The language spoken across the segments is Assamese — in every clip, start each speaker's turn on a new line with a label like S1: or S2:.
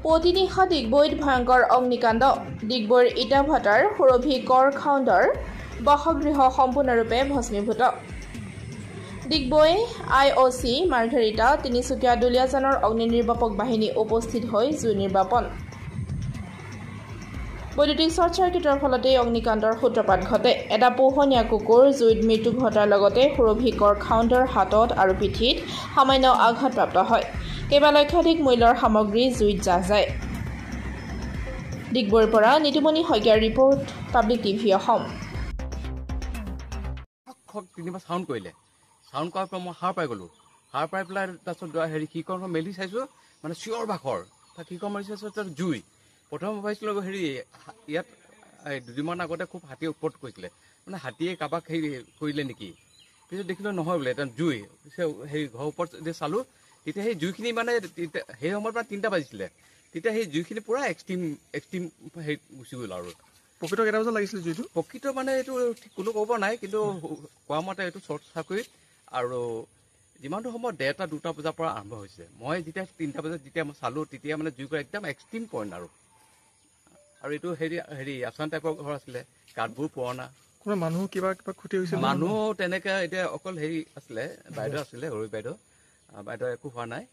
S1: পুৱতিনিশা ডিগবৈত ভয়ংকৰ অগ্নিকাণ্ড ডিগবৈৰ ইটাভাটাৰ সুৰভি কৰ খাউণ্ডৰ বাসগৃহ সম্পূৰ্ণৰূপে ভস্মীভূত ডিগবৈ IOC মাৰ্ঘেৰিটা তিনিচুকীয়া দুলীয়াজানৰ অগ্নি নিৰ্বাপক বাহিনী উপস্থিত হৈ জুই নিৰ্বাপন বৈদ্যুতিক শ্বৰ্ট চাৰ্কিটৰ ফলতে অগ্নিকাণ্ডৰ সূত্ৰপাত ঘটে এটা পোহনীয়া কুকুৰ জুইত মৃত্যু ঘটাৰ লগতে সুৰভি কৰ খাউণ্ডৰ হাতত আৰু পিঠিত সামান্য আঘাতপ্ৰাপ্ত হয় কেইবা লক্ষাধিক মূল্যৰ সামগ্ৰী জুইত জাহ যায় ডিগবৈৰ পৰা নিতুমণি শইকীয়াৰ ৰিপৰ্ট পাব্লিক টিভি অসম
S2: তিনিবাৰ সাউণ্ড কৰিলে সাউণ্ড কৰাৰ পৰা মই সাৰ পাই গ'লোঁ সাৰ পাই পেলাই তাৰপিছত শিকৰখন মেলি চাইছোঁ মানে চিঞৰ বাখৰ তাক শিকৰ মাৰি চাইছোঁ তাত জুই প্ৰথম ভাবিছিলোঁ ইয়াত দুদিনমান আগতে খুব হাতীয়ে ওপৰত কৈছিলে মানে হাতীয়ে কাৰোবাক কৰিলে নেকি পিছত দেখিলোঁ নহয় বোলে এটা জুই ঘৰৰ ওপৰত যেতিয়া চালোঁ তেতিয়া সেই জুইখিনি মানে সেই সময়ত মানে 3টা বাজিছিলে তেতিয়া সেই জুইখিনি পূৰা এক্সট্ৰিম গুচি গ'ল আৰু
S3: প্ৰকৃত কেইটা বজাত লাগিছিলে জুইটো
S2: প্ৰকৃত মানে এইটো কোনো ক'ব নাই কিন্তু কোৱা মতে এইটো শ্বৰ্ট চাৰ্কিট আৰু যিমানটো সময়ত 1:30 2টা বজাৰ পৰা আৰম্ভ হৈছে মই যেতিয়া 3টা বজাত যেতিয়া মই চালোঁ তেতিয়া মানে জুই কৰা একদম এক্সট্ৰিম পইণ্ট আৰু এইটো আছাম টাইপৰ ঘৰ আছিলে কাঠবোৰ পুৰণা
S3: কোনো মানুহ কিবা ক্ষতি হৈছিল
S2: মানুহ তেনেকৈ এতিয়া অকল আছিলে বাইদেউ আছিলে সৰু বাইদেউ একো হোৱা নাই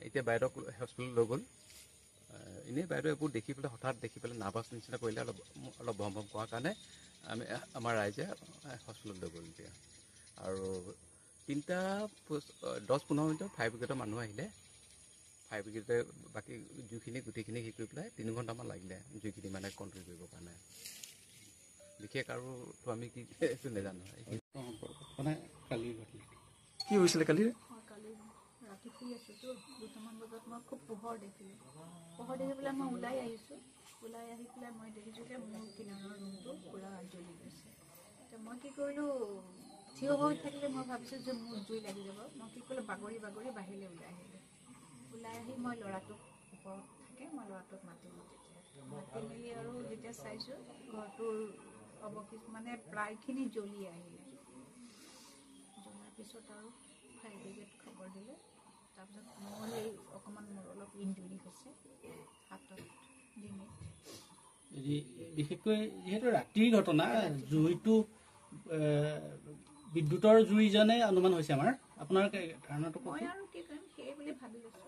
S2: এতিয়া বাইদেউক হস্পিটেল লৈ গ'ল এনেই বাইদেউ এইবোৰ দেখি পেলাই হঠাৎ দেখি পেলাই নাৰ্ভাছ নিচিনা কৰিলে অলপ ভম ভম কৰাৰ কাৰণে আমাৰ ৰাইজে হস্পিটেলত লৈ গ'ল এতিয়া আৰু 3টা 10-15 মিনিটত ফায়াৰ ব্ৰিগেডৰ মানুহ আহিলে ফায়াৰ ব্ৰিগেডে বাকী জুইখিনি গোটেইখিনি কৰি পেলাই 3 ঘণ্টামান লাগিলে জুইখিনি মানে কণ্ট্ৰল কৰিবৰ কাৰণে বিশেষ আৰুতো আমি কি এইটো নাজানো মানে কালি
S3: কি হৈছিলে কালি
S4: ৰাতি শুই আছোঁতো 2টামান বজাত মই খুব পোহৰ দেখি পেলাই মই ওলাই আহিছোঁ ওলাই আহি পেলাই মই দেখিছোঁ যে মোৰ কিনাৰৰ ৰুমটো পূৰা জ্বলি গৈছে এতিয়া মই কি কৰিলোঁ থিয় হৈ থাকিলে মই ভাবিছোঁ যে মোৰ জুই লাগি যাব মই কি কৰিলোঁ বাগৰি বাহিৰলৈ ওলাই আহি মই ল'ৰাটোক ওপৰত থাকে মই ল'ৰাটোক মাতি মেলি আৰু যেতিয়া চাইছোঁ ঘৰটোৰ অৱশিষ্ট মানে প্ৰায়খিনি জ্বলি আহিলে জ্বলাৰ পিছত আৰু ফায়াৰ ব্ৰিগেড খবৰ দিলে তাৰপিছত মোৰ অকণমান মোৰ অলপ ইঞ্জুৰি হৈছে হাতত ডিঙিত
S5: বিশেষকৈ যিহেতু ৰাতিৰ ঘটনা জুইটো বিদ্যুতৰ জুই যেনে অনুমান হৈছে আমাৰ আপোনাৰ ধাৰণাটো
S4: মই আৰু কি কৰিম সেই বুলি ভাবি লৈছোঁ